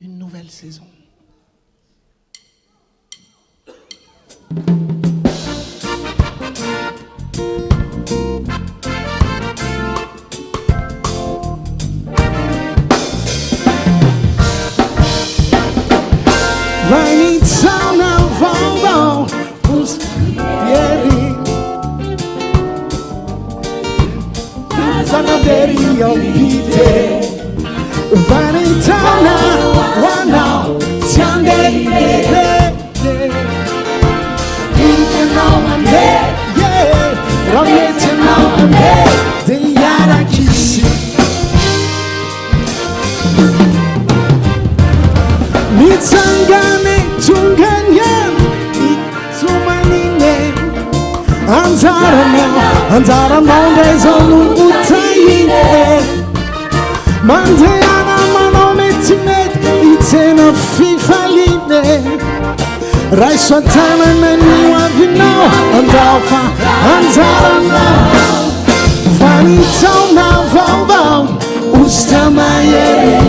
une nouvelle saison. Vanitana vão os ieri Zanaderi obite Vanitana wana Sandere Inkenamande yeah Rametenamande De yara kisi Nitsangane tunganyan Itumanine Anzaramo Dezonu utayine Mandeana manometine Itena fifaline Raiswatana naniwa vino Andafa Anzaramo Vanitona vau Ustamayere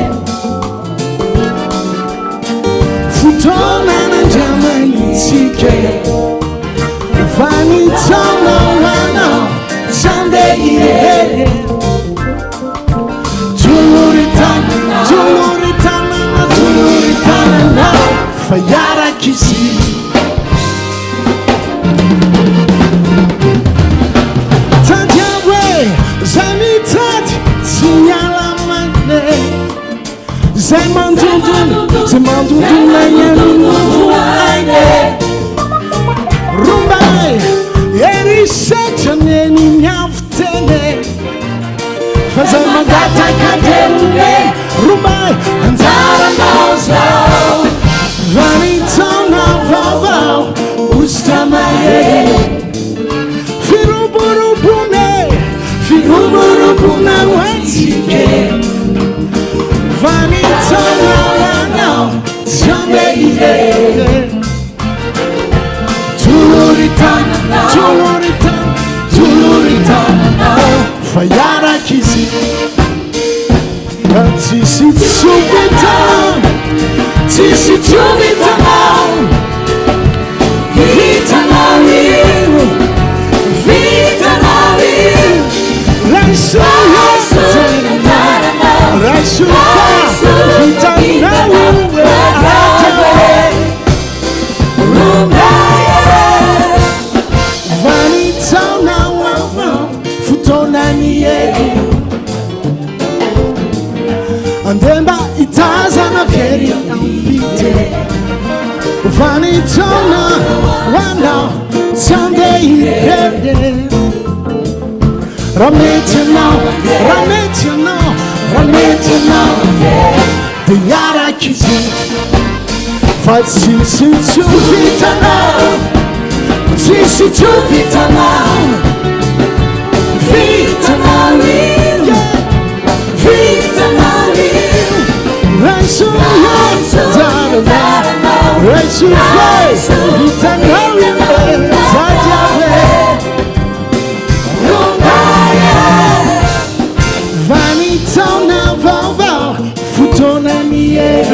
Futona na jamani tike Vanitona wana Sande iye Tuluritana na Fayara kisi Tadyawe Zamitat Sinyala mane Zemandudu Nanya Nuvuaine Rumbai Erisecha Neni Nyaftene Fazamagata Katerune Rumbai Anzara Noza Vanitona Vavau Ustamaye Firuburubune Wensike Vanitona Wana Sandeye Tuluritana Fayara kisi Tisi Tuvitana Andemba itazana fieri ambite Vanitona wana Sunday Rametana The yara kisi Fatisi tuvitana Tisi tuvitana Vanitona vava Futona niye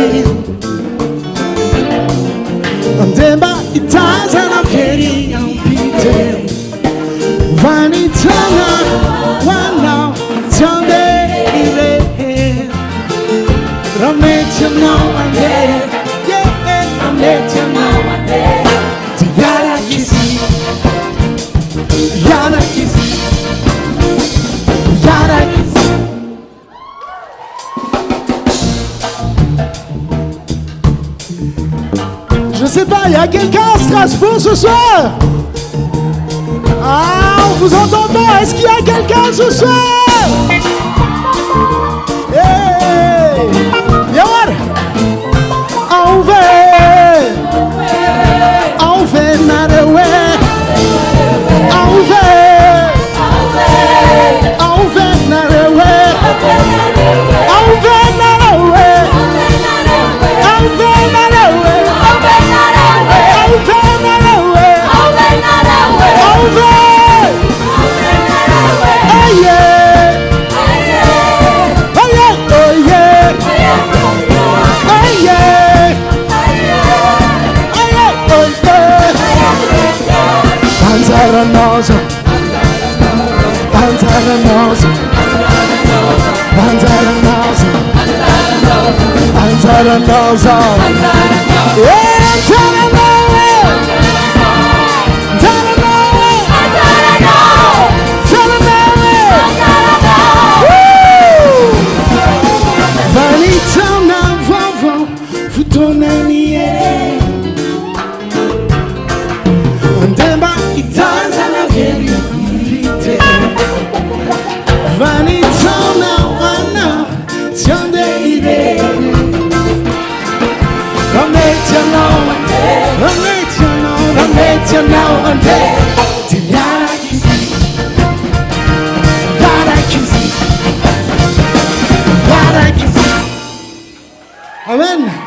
Andemba itazana fieri ampite Vanitona wana Sunday ire Rametana ande Rametana ande Yara kisi Yara kisi Yara kisi Je sais pas, il y a quelqu'un à Strasbourg ce soir? Ah, on vous entend pas. Est-ce qu'il y a quelqu'un ce soir? Hey, Yawar, on va narewe, on va narewe. Amen.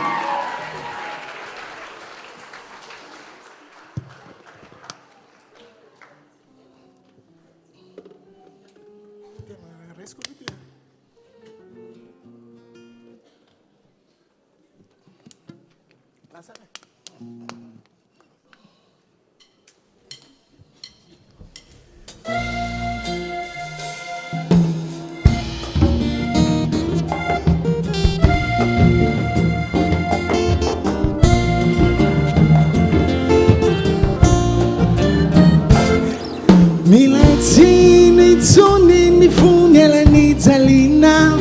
Milatini tsoni ni funela ni zalina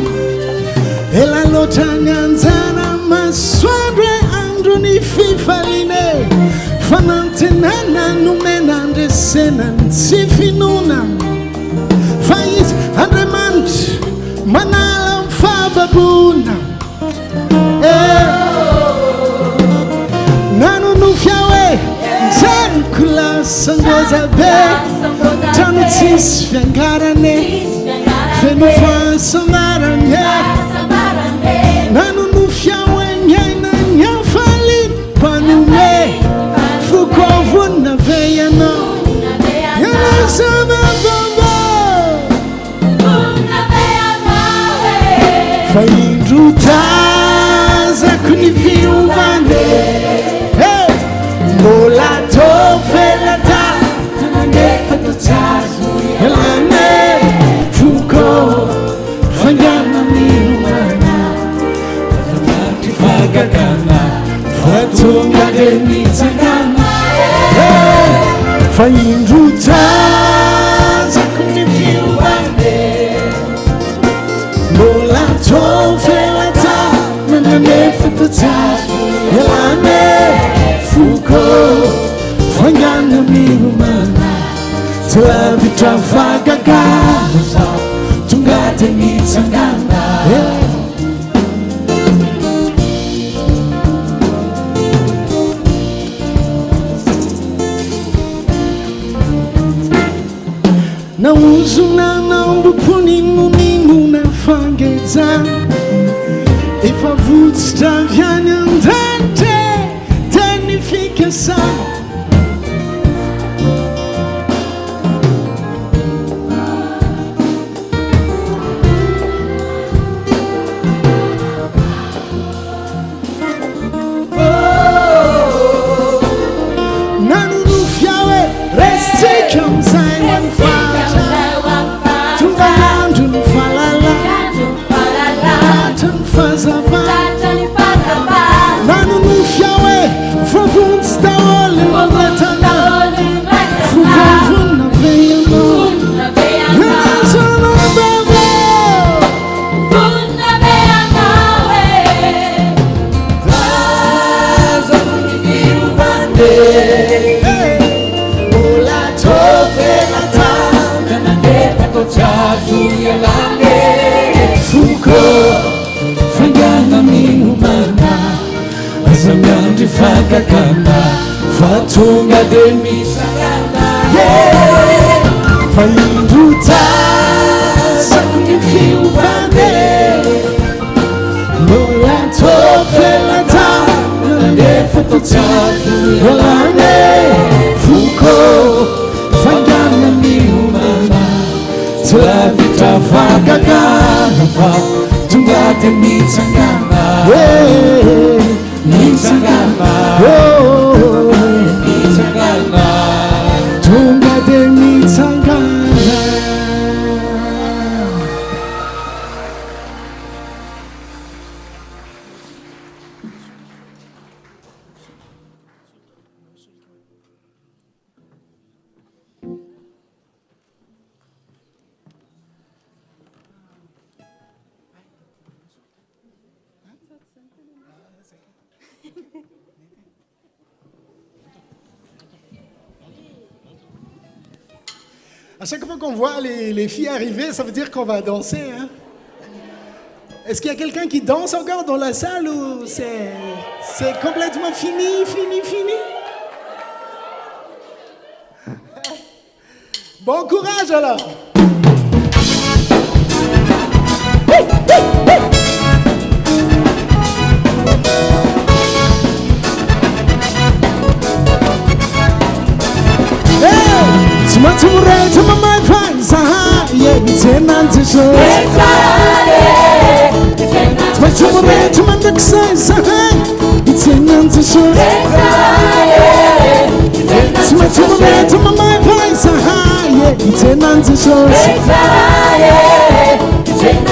ela lotanyanzana maswadre andro ni fifaline fanantenana numenande senan sifinuna faiz andremant manala fababuna nanu nufiawe zankula sangoza be Tanutis Fiangarane Fenufan Samarane Nanu Nufiawen Nyafalin Panume Fukovuna Veyano Yana Sama Baba Faindruta Zakunifiu Vande Molato Felata Elane Fuko Fanyana Miumana Fagagana Fatunga de Nitagana Fayindruta Zakunifiu Bande Mola Tofelata Nanane Fatuta Elane Fuko Fanyana Miumana Tua vitra vagagaza tonga de mitsangana nauzuna naumbupuninu na fangeza efa vutsitra viany andante tenifika sa Fagagana Fatunga de Misagana Faindruta Zakunifiu Bande Mola Tofelata Nande Fatuta Olane Fuko Fagana Miumana Tua vitra Fagagana Fatunga de Misagana Mitsangana, oh, Mitsangana, Tunga de Mitsangana. À chaque fois qu'on voit les filles arriver, ça veut dire qu'on va danser. Hein? Est-ce qu'il y a quelqu'un qui danse encore dans la salle ou c'est complètement fini? Bon courage alors! Tu m'aurais tu m'as fait ça, c'est nanti so. Tu m'aurais tu m'as fait ça, c'est nanti so. Tu m'aurais tu m'as fait ça, c'est nanti so.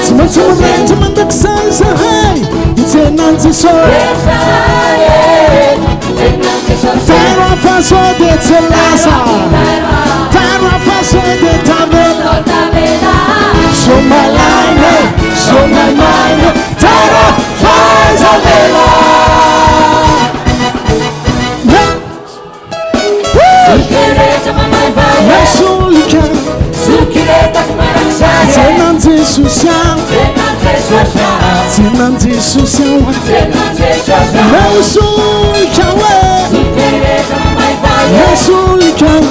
Tu m'aurais tu m'as fait ça, c'est nanti so. Terra faço de telasa. Terra faço de tabela. So my line, so my mind. Terra faz a vela. Tenante social. Tenante social. Meu sul chawe. Meu sul chawe.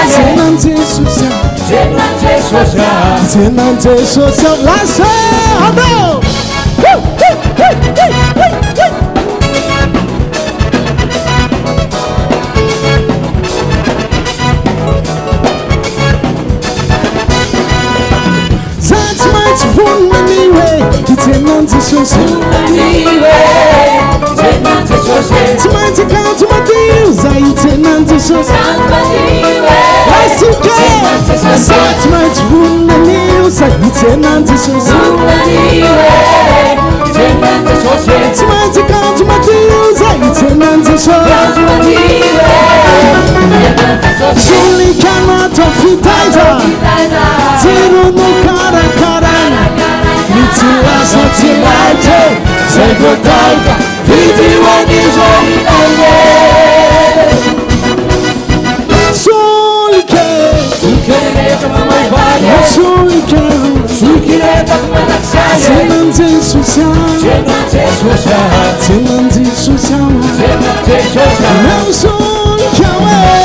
Tenante social. Tenante social. Laisse, ando. Tenante social. Tu m'as dit quand tu m'as dit, Zaï, tenante social. Laisse tout cœur. Ça, tu m'as dit, vous m'avez Zaï, tenante social. Tu m'as dit quand tu m'as dit, Zaï, tenante social. Suli kana tofitaza. Tiro no cara. Mitila sotilaje, sei gotaika, vidi wanizo Sulike, sulike mamãe vai. Sulike, sulike mamãe sai. Tenante social, tenante social, tenante social, tenante social. Não sulike,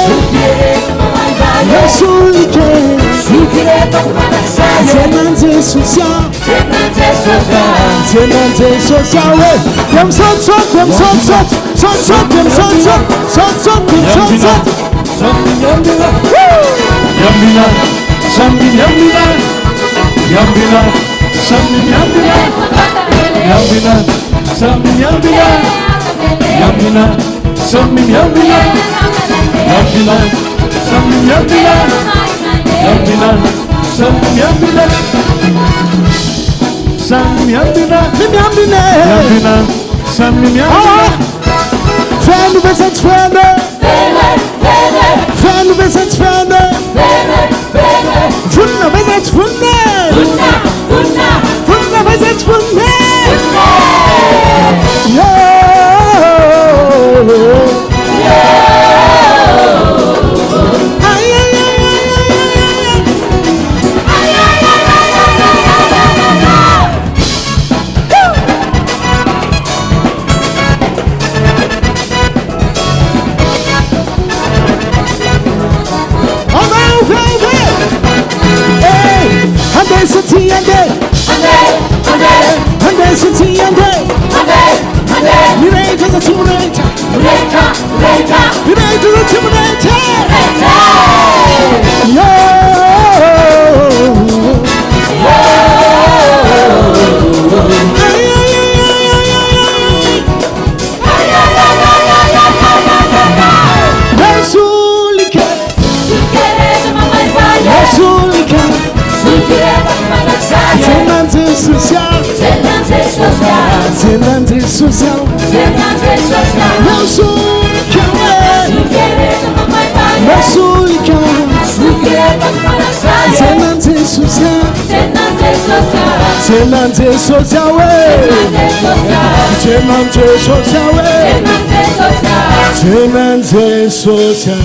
sulike mamãe vai. Não sulike, sulike mamãe sai. Tenante social. Tenante social, dem sot. Fände wir sind Freunde. Fände wir sind Freunde. Wunder wir sind Freunde. Wunder wir sind Freunde. Tenante social. Não sou não sou tenante social. Tenante social. Tenante social. Tenante social.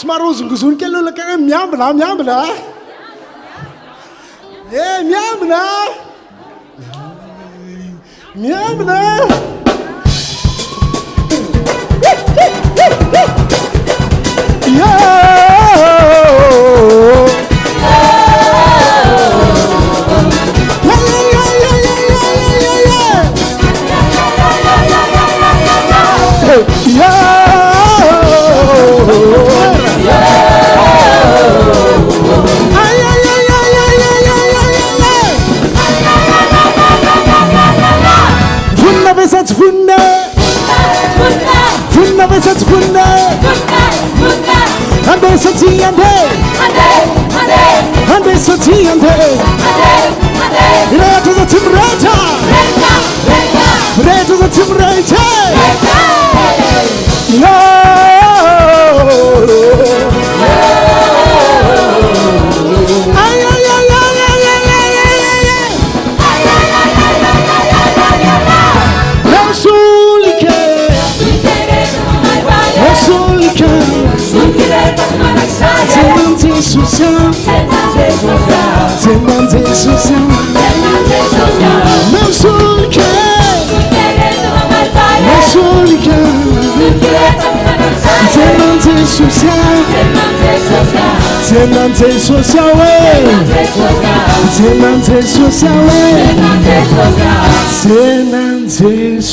Smarozunguzun kello kaya miambla. Miambla.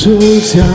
Social